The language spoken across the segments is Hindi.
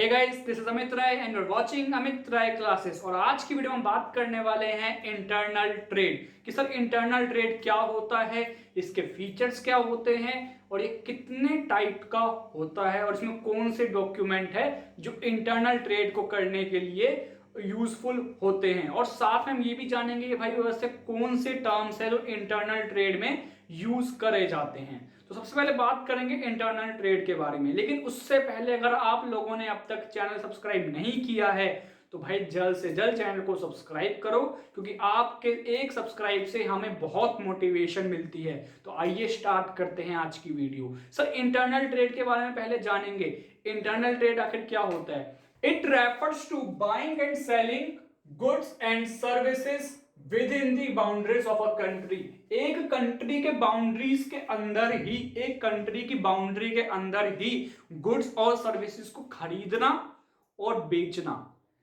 Hey guys, this is Amit Rai and you're watching Amit Rai Classes। और आज की वीडियो में हम बात करने वाले हैं इंटरनल ट्रेड कि सर इंटरनल ट्रेड क्या होता है, इसके फीचर्स क्या होते हैं और ये कितने टाइप का होता है और इसमें कौन से डॉक्यूमेंट है जो इंटरनल ट्रेड को करने के लिए यूजफुल होते हैं। और साथ में हम ये भी जानेंगे कि भाई वैसे कौन से टर्म्स है जो इंटरनल ट्रेड में यूज करे जाते हैं। तो सबसे पहले बात करेंगे इंटरनल ट्रेड के बारे में, लेकिन उससे पहले अगर आप लोगों ने अब तक चैनल सब्सक्राइब नहीं किया है तो भाई जल्द से जल्द चैनल को सब्सक्राइब करो, क्योंकि आपके एक सब्सक्राइब से हमें बहुत मोटिवेशन मिलती है। तो आइए स्टार्ट करते हैं आज की वीडियो। सर इंटरनल ट्रेड के बारे में पहले जानेंगे। इंटरनल ट्रेड आखिर क्या होता है? It refers to buying and selling goods and services within the boundaries of a country. एक कंट्री के बाउंड्रीज के अंदर ही, एक कंट्री की बाउंड्री के अंदर ही गुड्स और सर्विसेज को खरीदना और बेचना,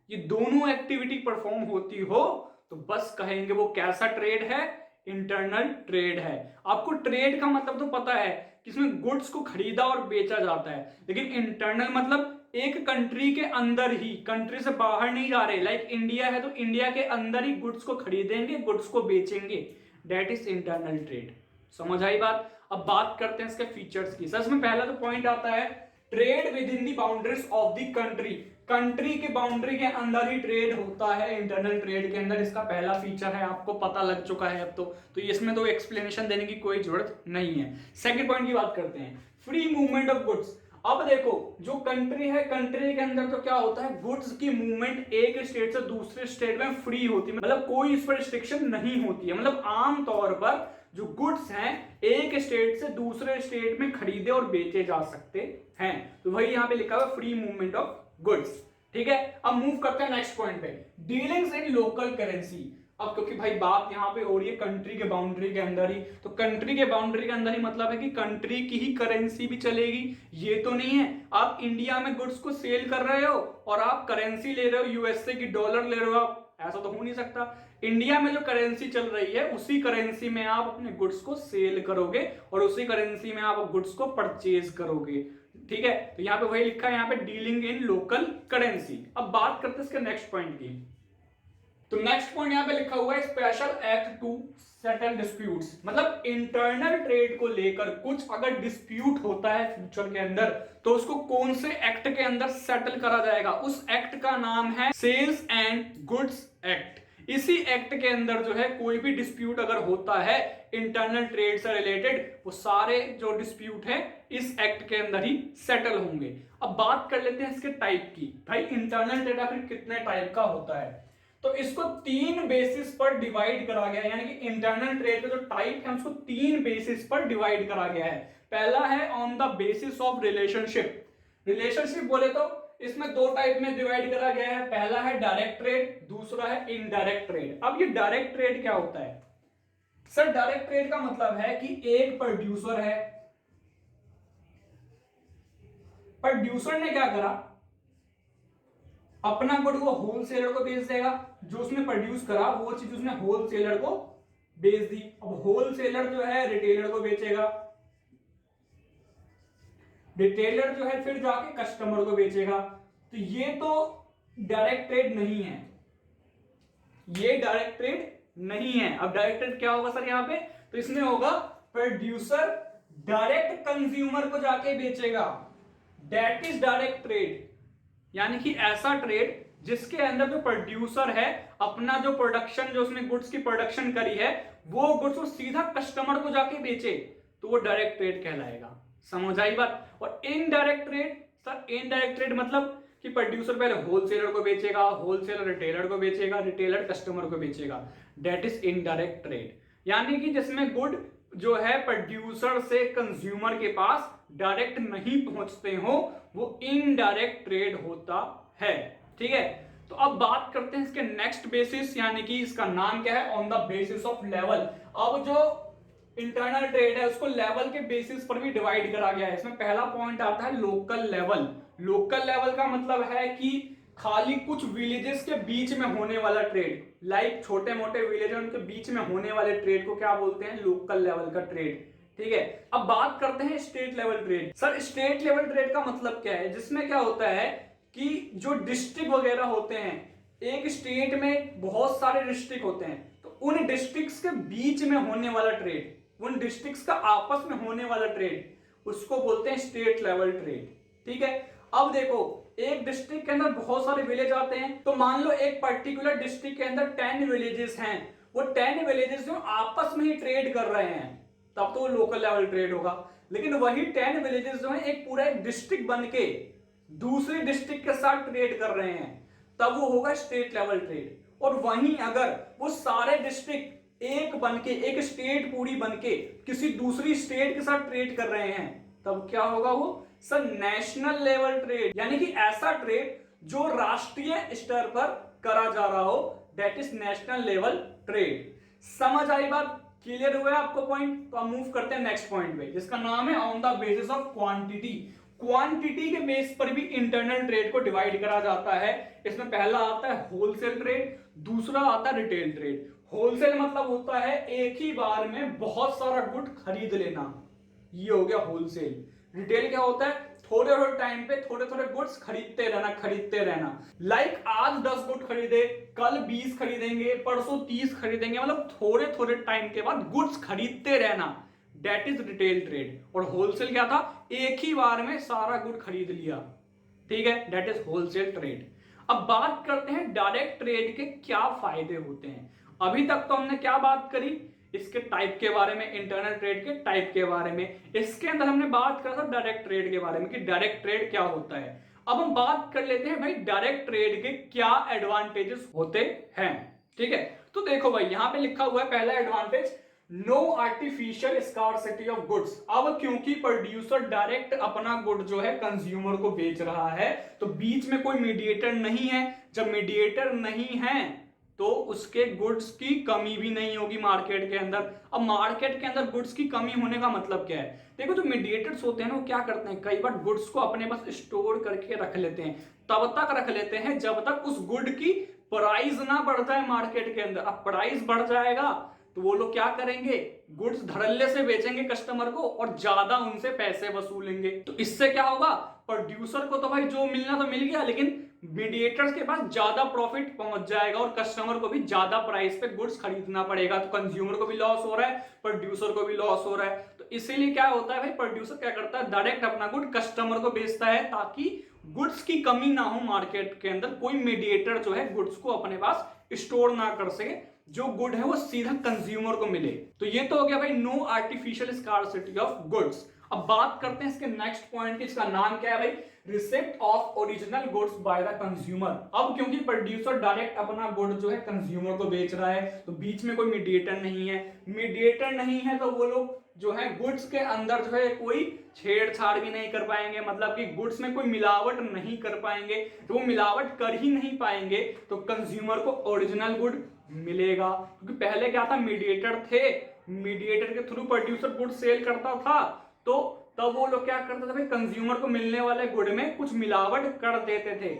ये दोनों एक्टिविटी परफॉर्म होती हो तो बस कहेंगे वो कैसा ट्रेड है? इंटरनल ट्रेड है। आपको ट्रेड का मतलब तो पता है कि इसमें गुड्स को खरीदा और बेचा जाता है, लेकिन इंटरनल मतलब एक कंट्री के अंदर ही, कंट्री से बाहर नहीं जा रहे। लाइक इंडिया है तो इंडिया के अंदर ही गुड्स को खरीदेंगे, गुड्स को बेचेंगे, दैट इज इंटरनल ट्रेड। समझ आई बात? अब बात करते हैं इसके फीचर्स की। सर इसमें पहला तो पॉइंट आता है trade with in the boundaries of the country. Country के बाउंड्री के अंदर ही ट्रेड होता है इंटरनल ट्रेड के अंदर। इसका पहला फीचर है, आपको पता लग चुका है अब तो इसमें तो एक्सप्लेनेशन देने की कोई जरूरत नहीं है। सेकंड पॉइंट की बात करते हैं, फ्री मूवमेंट ऑफ गुड्स। अब देखो जो कंट्री है, कंट्री के अंदर तो क्या होता है, गुड्स की मूवमेंट एक स्टेट से दूसरे स्टेट में फ्री होती है, मतलब कोई इस पर रिस्ट्रिक्शन नहीं होती है। मतलब आम तौर पर जो गुड्स हैं एक स्टेट से दूसरे स्टेट में खरीदे और बेचे जा सकते हैं। तो वही यहां पे लिखा हुआ फ्री मूवमेंट ऑफ गुड्स। ठीक है, अब मूव करते हैं नेक्स्ट पॉइंट पे, डीलिंग्स इन लोकल करेंसी। अब क्योंकि भाई बात यहां पे हो रही है कंट्री के बाउंड्री के अंदर ही, तो कंट्री के बाउंड्री के अंदर ही मतलब है कि कंट्री की ही करेंसी भी चलेगी। ये तो नहीं है आप इंडिया में गुड्स को सेल कर रहे हो और आप करेंसी ले रहे हो यूएसए की डॉलर ले रहे हो, आप ऐसा तो हो नहीं सकता। इंडिया में जो करेंसी चल रही है उसी करेंसी में आप अपने गुड्स को सेल करोगे और उसी करेंसी में आप गुड्स को परचेज करोगे। ठीक है, तो यहां पे वही लिखा है, यहां पे डीलिंग इन लोकल करेंसी। अब बात करते हैं इसके नेक्स्ट पॉइंट की। तो नेक्स्ट पॉइंट यहां पे लिखा हुआ है special act to settle disputes. मतलब इंटरनल ट्रेड को लेकर कुछ अगर डिस्प्यूट होता है फ्यूचर के अंदर तो उसको कौन से एक्ट के अंदर सेटल करा जाएगा? उस एक्ट का नाम है सेल्स एंड गुड्स एक्ट। इसी एक्ट के अंदर जो है कोई भी डिस्प्यूट अगर होता है इंटरनल ट्रेड से रिलेटेड, वो सारे जो डिस्प्यूट है इस एक्ट के अंदर ही सेटल होंगे। अब बात कर लेते हैं इसके टाइप की। भाई इंटरनल ट्रेड आखिर कितने टाइप का होता है? तो इसको तीन बेसिस पर डिवाइड करा गया है, यानी कि इंटरनल ट्रेड का जो टाइप है उसको तीन बेसिस पर डिवाइड करा गया है। पहला है on the basis of relationship. Relationship बोले तो इसमें दो टाइप में डिवाइड करा गया है, पहला है डायरेक्ट ट्रेड, दूसरा है इनडायरेक्ट ट्रेड। अब ये डायरेक्ट ट्रेड क्या होता है? सर डायरेक्ट ट्रेड का मतलब है कि एक प्रोड्यूसर है, प्रोड्यूसर ने क्या करा, अपना गुड वो होलसेलर को बेच देगा, जो उसने प्रोड्यूस करा वो चीज उसने होलसेलर को बेच दी। अब होलसेलर जो है रिटेलर को बेचेगा, रिटेलर जो है फिर जाके कस्टमर को बेचेगा। तो ये तो डायरेक्ट ट्रेड नहीं है, ये डायरेक्ट ट्रेड नहीं है। अब डायरेक्ट ट्रेड क्या होगा सर यहाँ पे? तो इसमें होगा प्रोड्यूसर डायरेक्ट कंज्यूमर को जाके बेचेगा, दैट इज डायरेक्ट ट्रेड। यानी कि ऐसा ट्रेड जिसके अंदर जो प्रोड्यूसर है अपना जो प्रोडक्शन, जो उसने गुड्स की प्रोडक्शन करी है वो गुड्स को सीधा कस्टमर को जाके बेचे, तो वो डायरेक्ट ट्रेड कहलाएगा। समझ आई बात? और indirect trade, sir indirect trade मतलब कि प्रोड्यूसर पहले होलसेलर को बेचेगा, होलसेलर रिटेलर को बेचेगा, रिटेलर कस्टमर को बेचेगा, दैट इज इनडायरेक्ट ट्रेड। यानी कि जिसमें गुड जो है प्रोड्यूसर से कंज्यूमर के पास डायरेक्ट नहीं पहुंचते हो, वो इनडायरेक्ट ट्रेड होता है। ठीक है, तो अब बात करते हैं इसके नेक्स्ट बेसिस, यानी कि इसका नाम क्या है? On the basis of level. अब जो इंटरनल ट्रेड है उसको लेवल के बेसिस पर भी डिवाइड करा गया है। इसमें पहला पॉइंट आता है लोकल लेवल। लोकल लेवल का मतलब है कि खाली कुछ विलेजेस के बीच में होने वाला ट्रेड, लाइक छोटे मोटे विलेज उनके बीच में होने वाले ट्रेड को क्या बोलते हैं? लोकल लेवल का ट्रेड। ठीक है, अब बात करते हैं state level trade. Sir state level trade का मतलब क्या है? जिसमें क्या होता है कि जो डिस्ट्रिक्ट वगैरह होते हैं, एक स्टेट में बहुत सारे डिस्ट्रिक्ट होते हैं, तो उन डिस्ट्रिक्ट्स के बीच में होने वाला ट्रेड, उन डिस्ट्रिक्ट्स का आपस में होने वाला ट्रेड, उसको बोलते हैं स्टेट लेवल ट्रेड। ठीक है, अब देखो एक डिस्ट्रिक्ट के अंदर बहुत सारे विलेज आते हैं, तो मान लो एक पर्टिकुलर डिस्ट्रिक्ट के अंदर 10 विलेजेस हैं, वो 10 विलेजेस जो आपस में ही ट्रेड कर रहे हैं, तब तो वो लोकल लेवल ट्रेड होगा। लेकिन वही 10 विलेजेस जो है एक पूरा एक डिस्ट्रिक्ट बन के दूसरे डिस्ट्रिक्ट के साथ ट्रेड कर रहे हैं, तब वो होगा स्टेट लेवल ट्रेड। और वहीं अगर वो सारे डिस्ट्रिक्ट एक बन के, एक स्टेट पूरी बन के किसी दूसरी स्टेट के साथ ट्रेड कर रहे हैं, तब क्या होगा वो सर नेशनल लेवल ट्रेड, यानी कि ऐसा ट्रेड जो राष्ट्रीय स्तर पर करा जा रहा हो, that is national level trade. समझ आई बात? क्लियर हुआ है आपको पॉइंट? तो हम मूव करते हैं नेक्स्ट पॉइंट पे, जिसका नाम है on the basis of quantity. Quantity के बेस पर भी इंटरनल ट्रेड को डिवाइड करा जाता है। इसमें पहला आता है होलसेल ट्रेड, दूसरा आता है रिटेल ट्रेड। होलसेल मतलब होता है एक ही बार में बहुत सारा गुड खरीद लेना, ये हो गया होलसेल। रिटेल क्या होता है? थोड़े थोड़े टाइम पे थोड़े थोड़े गुड्स खरीदते रहना, खरीदते रहना। लाइक आज 10 गुड खरीदे, कल 20 खरीदेंगे, परसों 30 खरीदेंगे, मतलब थोड़े थोड़े टाइम के बाद गुड्स खरीदते रहना, दैट इज रिटेल ट्रेड। और होलसेल क्या था? एक ही बार में सारा गुड खरीद लिया, ठीक है, दैट इज होलसेल ट्रेड। अब बात करते हैं डायरेक्ट ट्रेड के क्या फायदे होते हैं। अभी तक तो हमने क्या बात करी? इसके टाइप के बारे में, इंटरनल ट्रेड के टाइप के बारे में। इसके अंदर हमने बात करा था डायरेक्ट ट्रेड के बारे में कि डायरेक्ट ट्रेड क्या होता है। अब हम बात कर लेते हैं भाई डायरेक्ट ट्रेड के क्या एडवांटेजेस होते हैं। ठीक है, तो देखो भाई यहां पे लिखा हुआ है पहला advantage, no artificial scarcity of goods. अब क्योंकि प्रोड्यूसर डायरेक्ट अपना गुड जो है कंज्यूमर को बेच रहा है, तो बीच में कोई मीडिएटर नहीं है। जब मीडिएटर नहीं है तो उसके गुड्स की कमी भी नहीं होगी मार्केट के अंदर। अब मार्केट के अंदर गुड्स की कमी होने का मतलब क्या है? देखो जो मीडिएटर्स होते हैं ना, वो क्या करते हैं, कई बार गुड्स को अपने पास स्टोर करके रख लेते हैं, तब तक रख लेते हैं जब तक उस गुड की प्राइस ना बढ़ जाए मार्केट के अंदर। अब प्राइस बढ़ जाएगा तो वो लोग क्या करेंगे, गुड्स धड़ल्ले से बेचेंगे कस्टमर को और ज्यादा उनसे पैसे वसूलेंगे। तो इससे क्या होगा, प्रोड्यूसर को तो भाई जो मिलना तो मिल गया, लेकिन मीडिएटर्स के पास ज्यादा प्रॉफिट पहुंच जाएगा और कस्टमर को भी ज्यादा प्राइस पे गुड्स खरीदना पड़ेगा। तो कंज्यूमर को भी लॉस हो रहा है, प्रोड्यूसर को भी लॉस हो रहा है। तो इसीलिए क्या होता है भाई, प्रोड्यूसर क्या करता है, डायरेक्ट अपना गुड कस्टमर को बेचता है ताकि गुड्स की कमी ना हो मार्केट के अंदर, कोई मीडिएटर जो है गुड्स को अपने पास स्टोर ना कर सके, जो गुड है वो सीधा कंज्यूमर को मिले। तो ये तो हो गया भाई no artificial scarcity of goods. अब बात करते हैं इसके नेक्स्ट पॉइंट की, इसका नाम क्या है भाई, receipt of original goods by the consumer. अब क्योंकि प्रोड्यूसर डायरेक्ट अपना गुड जो है कंज्यूमर को बेच रहा है, तो बीच में कोई मीडिएटर नहीं है। मीडिएटर नहीं है तो वो लोग जो है गुड्स के अंदर जो है कोई छेड़छाड़ भी नहीं कर पाएंगे, मतलब कि गुड्स में कोई मिलावट नहीं कर पाएंगे। तो वो मिलावट कर ही नहीं पाएंगे तो कंज्यूमर को ओरिजिनल गुड मिलेगा। क्योंकि पहले क्या था, मीडिएटर थे, मीडिएटर के थ्रू प्रोड्यूसर गुड सेल करता था, तो तब वो लोग क्या करते थे भाई, कंज्यूमर को मिलने वाले गुड में कुछ मिलावट कर देते थे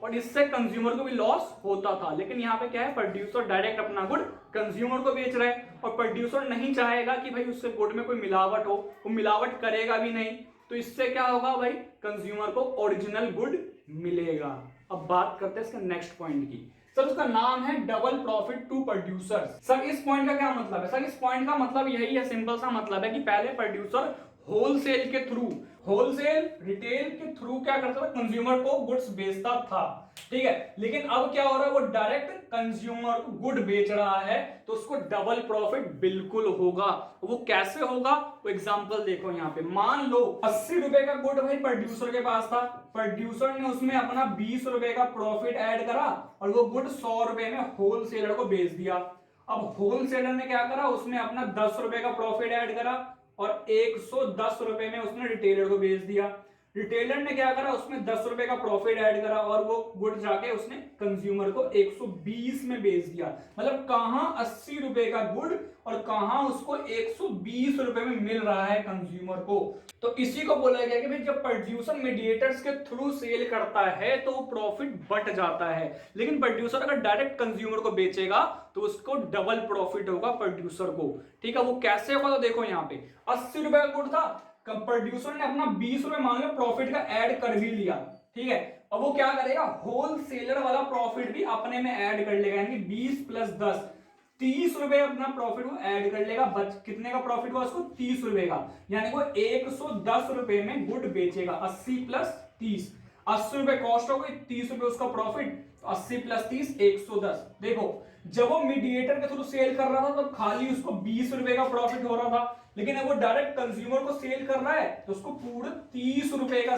और इससे कंज्यूमर को भी लॉस होता था। लेकिन यहाँ पे क्या है, प्रोड्यूसर डायरेक्ट अपना गुड कंज्यूमर को बेच रहा है और प्रोड्यूसर नहीं चाहेगा कि भाई उसके गुड में कोई मिलावट हो, वो मिलावट करेगा भी नहीं। तो इससे क्या होगा भाई, कंज्यूमर को ओरिजिनल गुड मिलेगा। अब बात करते हैं इसके नेक्स्ट पॉइंट की। सर उसका नाम है double profit to producer. Sir इस पॉइंट का क्या मतलब है? सर इस पॉइंट का मतलब यही है, सिंपल सा मतलब है कि पहले प्रोड्यूसर होलसेल के थ्रू, होलसेल रिटेल के थ्रू क्या करता था, कंज्यूमर को गुड्स बेचता था, ठीक है। लेकिन अब क्या हो रहा है, वो डायरेक्ट कंज्यूमर को गुड बेच रहा है, तो उसको डबल प्रॉफिट बिल्कुल होगा। वो कैसे होगा, वो एग्जांपल देखो यहाँ पे। मान लो 80 रुपए का गुड भाई प्रोड्यूसर के पास था, प्रोड्यूसर ने उसमें अपना 20 रुपए का प्रॉफिट ऐड करा और वो गुड 100 रुपए में होलसेलर को बेच दिया। अब होलसेलर ने क्या करा, उसमें अपना 10 रुपए का प्रॉफिट ऐड करा और 110 रुपए में उसने रिटेलर को बेच दिया। रिटेलर ने क्या करा, उसमें 10 रुपए का प्रॉफिट ऐड करा और वो गुड जाके उसने कंज्यूमर को 120 में बेच दिया। मतलब कहां 80 रुपए का गुड और कहां उसको 120 रुपए में मिल रहा है कंज्यूमर को। तो इसी को बोला गया कि भाई जब प्रोड्यूसर मीडिएटर्स के थ्रू सेल करता है तो प्रॉफिट बढ़ जाता है, लेकिन प्रोड्यूसर अगर डायरेक्ट कंज्यूमर को बेचेगा तो उसको डबल प्रॉफिट होगा प्रोड्यूसर को, ठीक है। वो कैसे होगा, तो देखो यहाँ पे 80 रुपए का गुड था, प्रोड्यूसर ने अपना 20 रुपए मान लो प्रॉफिट का ऐड कर भी लिया, ठीक है, अब वो क्या करेगा, होलसेलर वाला प्रॉफिट भी अपने में ऐड कर लेगा, यानी 20 + 10 30 रुपए अपना प्रॉफिट वो ऐड कर लेगा। कितने का प्रॉफिट हुआ उसको, 30 रुपए का, यानी वो 110 रुपए में गुड बेचेगा। 80 + 30, 80 रुपए कॉस्ट हो गई, 30 रुपए उसका प्रॉफिट, 80 + 30 110। देखो जब वो मीडिएटर के थ्रू सेल कर रहा था तो खाली उसको 20 रुपए का प्रॉफिट हो रहा था, लेकिन अब वो डायरेक्ट कंज्यूमर को सेल कर रहा है तो उसको पूरे 30 रुपए का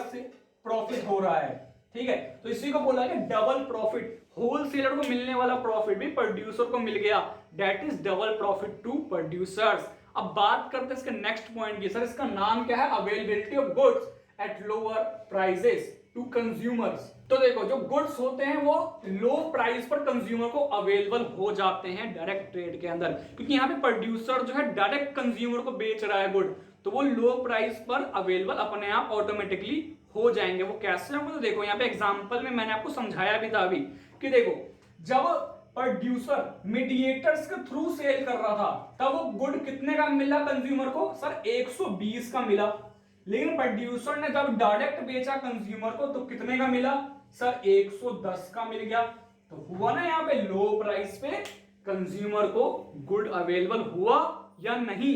प्रॉफिट हो रहा है। ठीक है, तो इसी को बोला है डबल प्रॉफिट। होलसेलर को मिलने वाला प्रॉफिट भी प्रोड्यूसर को मिल गया, that is double profit to producers. अब बात करते हैं इसके नेक्स्ट पॉइंट की। सर इसका नाम क्या है, availability of goods at lower prices to consumers. तो देखो जो गुड्स होते हैं वो लो प्राइस पर कंज्यूमर को अवेलेबल हो जाते हैं डायरेक्ट ट्रेड के अंदर, क्योंकि यहाँ पे प्रोड्यूसर जो है डायरेक्ट कंज्यूमर को बेच रहा है गुड, तो वो लो प्राइस पर अवेलेबल अपने आप ऑटोमेटिकली हो जाएंगे। वो कैसे होंगे, तो देखो यहाँ पे एग्जांपल में मैंने आपको समझाया भी था अभी कि देखो जब प्रोड्यूसर मीडिएटर्स के थ्रू सेल कर रहा था तब वो गुड कितने का मिला कंज्यूमर को, सर 120 का मिला। लेकिन प्रोड्यूसर ने जब डायरेक्ट बेचा कंज्यूमर को तो कितने का मिला, सर 110 का मिल गया। तो हुआ ना यहाँ पे लो प्राइस पे कंज्यूमर को गुड अवेलेबल हुआ या नहीं,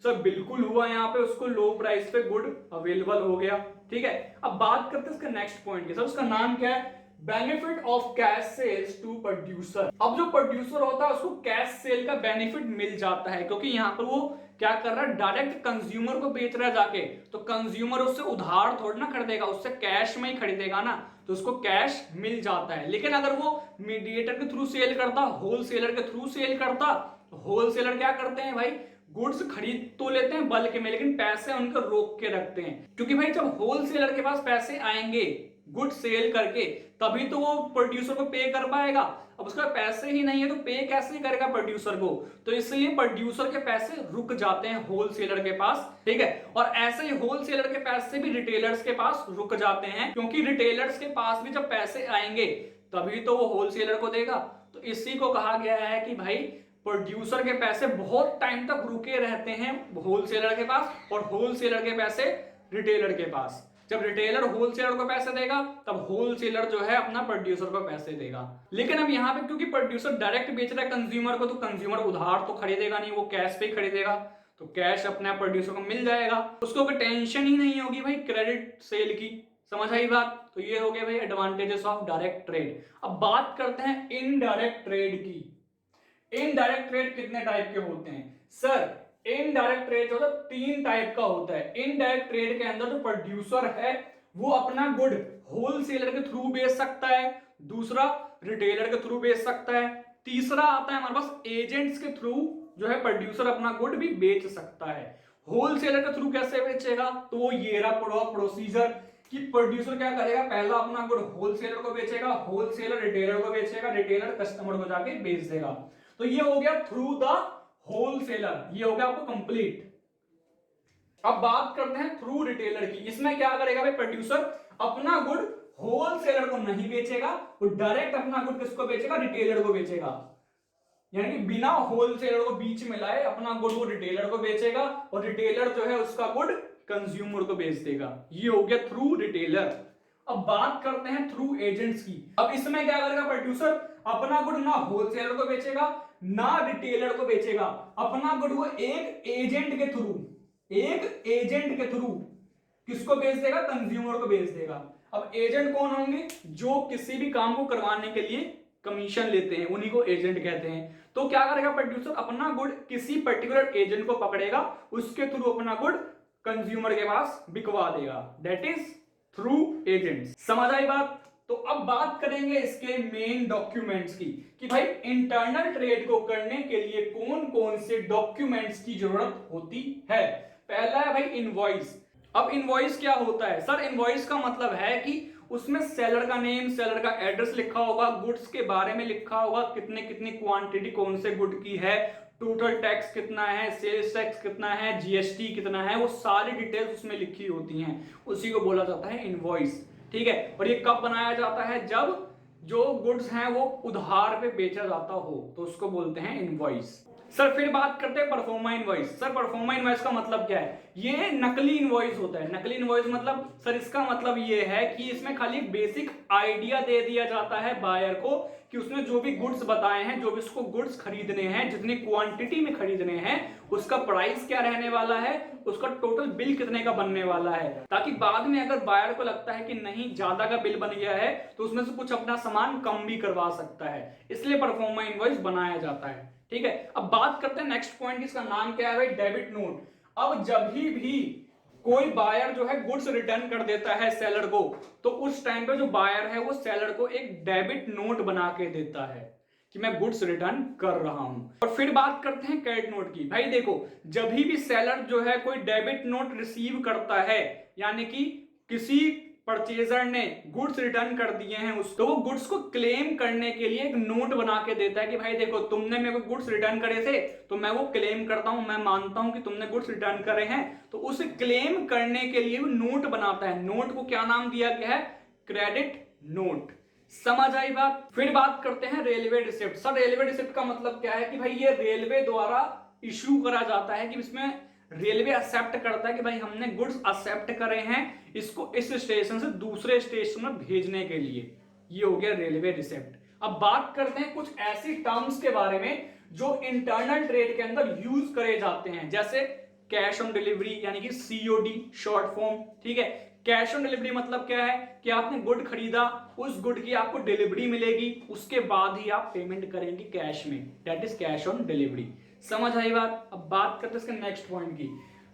सर बिल्कुल हुआ। यहाँ पे उसको लो प्राइस पे गुड अवेलेबल हो गया। ठीक है, अब बात करते हैं इसका नेक्स्ट पॉइंट की। सर उसका नाम क्या है, benefit of cash sales to producer. अब जो प्रोड्यूसर होता है उसको कैश सेल का बेनिफिट मिल जाता है, क्योंकि यहाँ पर वो क्या कर रहा है, डायरेक्ट कंज्यूमर को बेच रहा है जाके, तो कंज्यूमर उससे उधार थोड़ा ना खरीदेगा, उससे कैश में ही खरीदेगा ना, तो उसको कैश मिल जाता है। लेकिन अगर वो मीडिएटर के थ्रू सेल करता, होलसेलर के थ्रू सेल करता, तो होलसेलर क्या करते हैं भाई, गुड्स खरीद तो लेते हैं बल्क में, लेकिन पैसे उनको रोक के रखते हैं, क्योंकि भाई जब होलसेलर के पास पैसे आएंगे गुड सेल करके तभी तो वो प्रोड्यूसर को पे कर पाएगा। अब उसका पैसे ही नहीं है तो पे कैसे करेगा प्रोड्यूसर को, तो इसलिए प्रोड्यूसर के पैसे रुक जाते हैं होलसेलर के पास। ठीक है, और ऐसे ही होलसेलर के पैसे भी रिटेलर्स के पास रुक जाते हैं, क्योंकि रिटेलर्स के पास भी जब पैसे आएंगे तभी तो वो होलसेलर को देगा। तो इसी को कहा गया है कि भाई प्रोड्यूसर के पैसे बहुत टाइम तक रुके रहते हैं होलसेलर के पास, और होलसेलर के पैसे रिटेलर के पास। जब रिटेलर होलसेलर को पैसे देगा तब होलसेलर जो है अपना प्रोड्यूसर को पैसे देगा। लेकिन अब यहाँ पे क्योंकि प्रोड्यूसर डायरेक्ट बेच रहा है कंज्यूमर को, तो कंज्यूमर उधार तो खरीदेगा नहीं, वो कैश पे खरीदेगा, तो कैश अपने प्रोड्यूसर को मिल जाएगा, उसको कोई टेंशन ही नहीं होगी भाई क्रेडिट सेल की। समझ आई बात, तो ये हो गया भाई एडवांटेजेस ऑफ डायरेक्ट ट्रेड। अब बात करते हैं इनडायरेक्ट ट्रेड की। इनडायरेक्ट ट्रेड कितने टाइप के होते हैं, सर इनडायरेक्ट ट्रेड जो है 3 टाइप का होता है। इनडायरेक्ट ट्रेड के अंदर जो प्रोड्यूसर है वो अपना गुड होलसेलर के थ्रू बेच सकता है, दूसरा रिटेलर के थ्रू बेच सकता है, तीसरा आता है हमारे पास एजेंट्स के थ्रू जो है प्रोड्यूसर अपना गुड भी बेच सकता है। होलसेलर के थ्रू कैसे बेचेगा, तो वो ये रहा पूरा प्रोसीजर कि प्रोड्यूसर क्या करेगा, पहला अपना गुड होलसेलर को बेचेगा, होलसेलर रिटेलर को बेचेगा, रिटेलर कस्टमर को जाके बेच देगा। तो ये हो गया थ्रू द होलसेलर, ये हो गया आपको कंप्लीट। अब बात करते हैं थ्रू रिटेलर की। इसमें क्या करेगा भाई, प्रोड्यूसर अपना गुड होलसेलर को नहीं बेचेगा, वो डायरेक्ट अपना गुड किसको बेचेगा, रिटेलर को बेचेगा, यानी कि बिना होलसेलर को बीच में लाए अपना गुड वो रिटेलर को बेचेगा, और रिटेलर जो है उसका गुड कंज्यूमर को बेच देगा। ये हो गया थ्रू रिटेलर। अब बात करते हैं थ्रू एजेंट्स की। अब इसमें क्या करेगा प्रोड्यूसर, अपना गुड ना होलसेलर को बेचेगा ना रिटेलर को बेचेगा, अपना गुड वो एक एजेंट के थ्रू किसको बेच देगा, कंज्यूमर को बेच देगा। अब एजेंट कौन होंगे, जो किसी भी काम को करवाने के लिए कमीशन लेते हैं, उन्हीं को एजेंट कहते हैं। तो क्या करेगा प्रोड्यूसर, अपना गुड किसी पर्टिकुलर एजेंट को पकड़ेगा, उसके थ्रू अपना गुड कंज्यूमर के पास बिकवा देगा, दैट इज थ्रू एजेंट्स। समझ आई बात। तो अब बात करेंगे इसके मेन डॉक्यूमेंट्स की कि भाई इंटरनल ट्रेड को करने के लिए कौन कौन से डॉक्यूमेंट्स की जरूरत होती है। पहला है भाई इनवॉइस। अब इनवॉइस क्या होता है, सर इनवॉइस का मतलब है कि उसमें सेलर का नेम, सेलर का एड्रेस लिखा होगा, गुड्स के बारे में लिखा होगा, कितने कितनी क्वांटिटी कौन से गुड की है, टोटल टैक्स कितना है, सेल्स टैक्स कितना है, जीएसटी कितना है, वो सारी डिटेल्स उसमें लिखी होती हैं, उसी को बोला जाता है इनवॉइस। ठीक है, और ये कब बनाया जाता है, जब जो गुड्स हैं वो उधार पे बेचा जाता हो, तो उसको बोलते हैं इनवॉइस। सर फिर बात करते हैं proforma invoice. Sir proforma invoice का मतलब क्या है? ये नकली इनवॉइस होता है। नकली इनवॉइस मतलब सर इसका मतलब ये है कि इसमें खाली बेसिक आइडिया दे दिया जाता है बायर को कि उसने जो भी गुड्स बताए हैं, जो भी उसको गुड्स खरीदने हैं, जितनी क्वांटिटी में खरीदने हैं, उसका प्राइस क्या रहने वाला है, उसका टोटल बिल कितने का बनने वाला है, ताकि बाद में अगर बायर को लगता है कि नहीं ज्यादा का बिल बन गया है तो उसमें से कुछ अपना सामान कम भी करवा सकता है। इसलिए परफॉर्मा इनवॉइस बनाया जाता है। ठीक है, अब बात करते हैं नेक्स्ट पॉइंट, इसका नाम क्या है भाई? Debit note. अब जब भी कोई बायर जो है गुड्स रिटर्न कर देता है सेलर को, तो उस टाइम पे जो बायर है वो सेलर को एक डेबिट नोट बना के देता है कि मैं गुड्स रिटर्न कर रहा हूं। और फिर बात करते हैं क्रेडिट नोट की। भाई देखो, जब भी सेलर जो है कोई डेबिट नोट रिसीव करता है, यानी कि किसी परचेजर ने गुड्स रिटर्न कर दिए हैं उस, तो वो गुड्स को क्लेम करने के लिए एक नोट बना के देता है कि भाई देखो तुमने मेरे को गुड्स रिटर्न करे थे तो मैं वो क्लेम करता हूं, मैं मानता हूं कि तुमने गुड्स रिटर्न करे हैं। तो उसे क्लेम करने के लिए वो नोट बनाता है। नोट को क्या नाम दिया गया है? Credit note. समझ आई बात? फिर बात करते हैं railway receipt. Sir railway receipt का मतलब क्या है कि भाई ये रेलवे द्वारा इश्यू करा जाता है कि इसमें रेलवे एक्सेप्ट करता है कि भाई हमने गुड्स एक्सेप्ट करे हैं इसको इस स्टेशन से दूसरे स्टेशन में भेजने के लिए। ये हो गया रेलवे रिसिप्ट। अब बात करते हैं कुछ ऐसी टर्म्स के बारे में जो इंटरनल ट्रेड के अंदर यूज करे जाते हैं, जैसे कैश ऑन डिलीवरी यानी कि सीओडी शॉर्ट फॉर्म। ठीक है, कैश ऑन डिलीवरी मतलब क्या है कि आपने गुड खरीदा, उस गुड की आपको डिलीवरी मिलेगी, उसके बाद ही आप पेमेंट करेंगे कैश में, that is cash on delivery. समझ आई बात? अब बात करते हैं इसके नेक्स्ट पॉइंट की,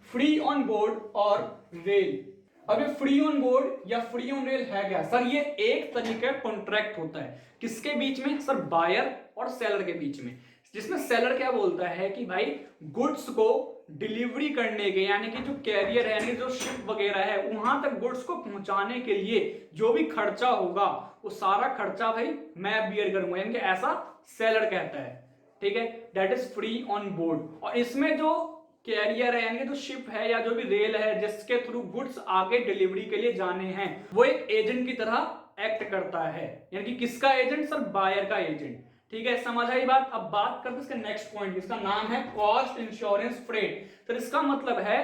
फ्री ऑन बोर्ड और रेल। अब ये फ्री ऑन बोर्ड या फ्री ऑन रेल है क्या? सर ये एक तरीके का कॉन्ट्रैक्ट होता है। किसके बीच में? सर बायर और सेलर के बीच में, जिसमें सेलर क्या बोलता है कि भाई गुड्स को डिलीवरी करने के, यानी कि जो कैरियर है यानी जो शिप वगैरह है वहां तक गुड्स को पहुंचाने के लिए जो भी खर्चा होगा वो सारा खर्चा भाई मैं बियर करूंगा, यानी कि ऐसा सेलर कहता है। ठीक है, that is free on board. और इसमें जो कैरियर है यानी कि जो शिप है या जो भी रेल है जिसके थ्रू गुड्स आगे डिलीवरी के लिए जाने हैं, वो एक एजेंट की तरह एक्ट करता है। यानी कि किसका एजेंट? सर बायर का एजेंट। ठीक है, समझ आई बात? अब बात करते हैं इसके नेक्स्ट पॉइंट, इसका नाम है कॉस्ट इंश्योरेंस फ्रेट। तो इसका मतलब है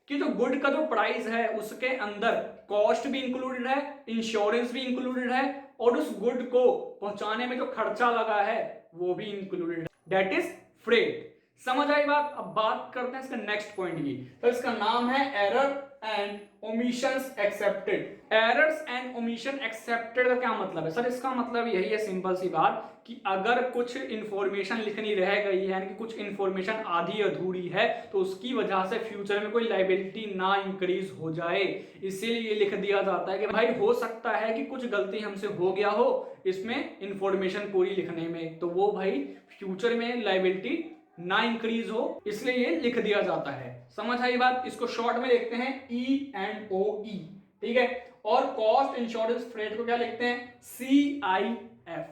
कि जो गुड का जो प्राइस है उसके अंदर कॉस्ट भी इंक्लूडेड है, इंश्योरेंस भी इंक्लूडेड है, और उस गुड को पहुंचाने में जो खर्चा लगा है वो भी इंक्लूडेड है, दैट इज फ्रेट। समझ आई बात? अब बात करते हैं इसका नेक्स्ट पॉइंट की। तो इसका नाम है error and omissions accepted. Errors and omission accepted का क्या मतलब है? सर इसका मतलब यही है, सिंपल सी बात, कि अगर कुछ इंफॉर्मेशन लिखनी रह गई है यानी कि कुछ इंफॉर्मेशन आधी अधूरी है तो उसकी वजह से फ्यूचर में कोई लायबिलिटी ना इंक्रीज हो जाए, इसीलिए लिख दिया जाता है कि भाई हो सकता है कि कुछ गलती हमसे हो गया हो इसमें इंफॉर्मेशन पूरी लिखने में, तो वो भाई फ्यूचर में लायबिलिटी ना इंक्रीज हो, इसलिए ये लिख दिया जाता है। समझ आई बात? इसको शॉर्ट में लिखते हैं E&OE। ठीक है, और कॉस्ट इंश्योरेंस फ्रेट को क्या लिखते हैं? CIF।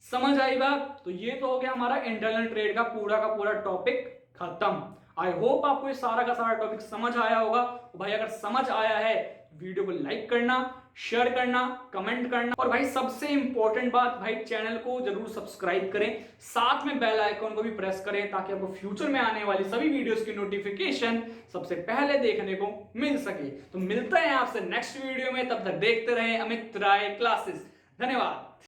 समझ आई बात? तो ये तो हो गया हमारा इंटरनल ट्रेड का पूरा टॉपिक खत्म। आई होप आपको ये सारा का सारा टॉपिक समझ आया होगा। भाई अगर समझ आया है वीडियो को लाइक करना, शेयर करना, कमेंट करना, और भाई सबसे इंपॉर्टेंट बात, भाई चैनल को जरूर सब्सक्राइब करें, साथ में बेल आइकॉन को भी प्रेस करें ताकि आपको फ्यूचर में आने वाली सभी वीडियोस की नोटिफिकेशन सबसे पहले देखने को मिल सके। तो मिलते हैं आपसे नेक्स्ट वीडियो में, तब तक देखते रहें अमित राय क्लासेस। धन्यवाद।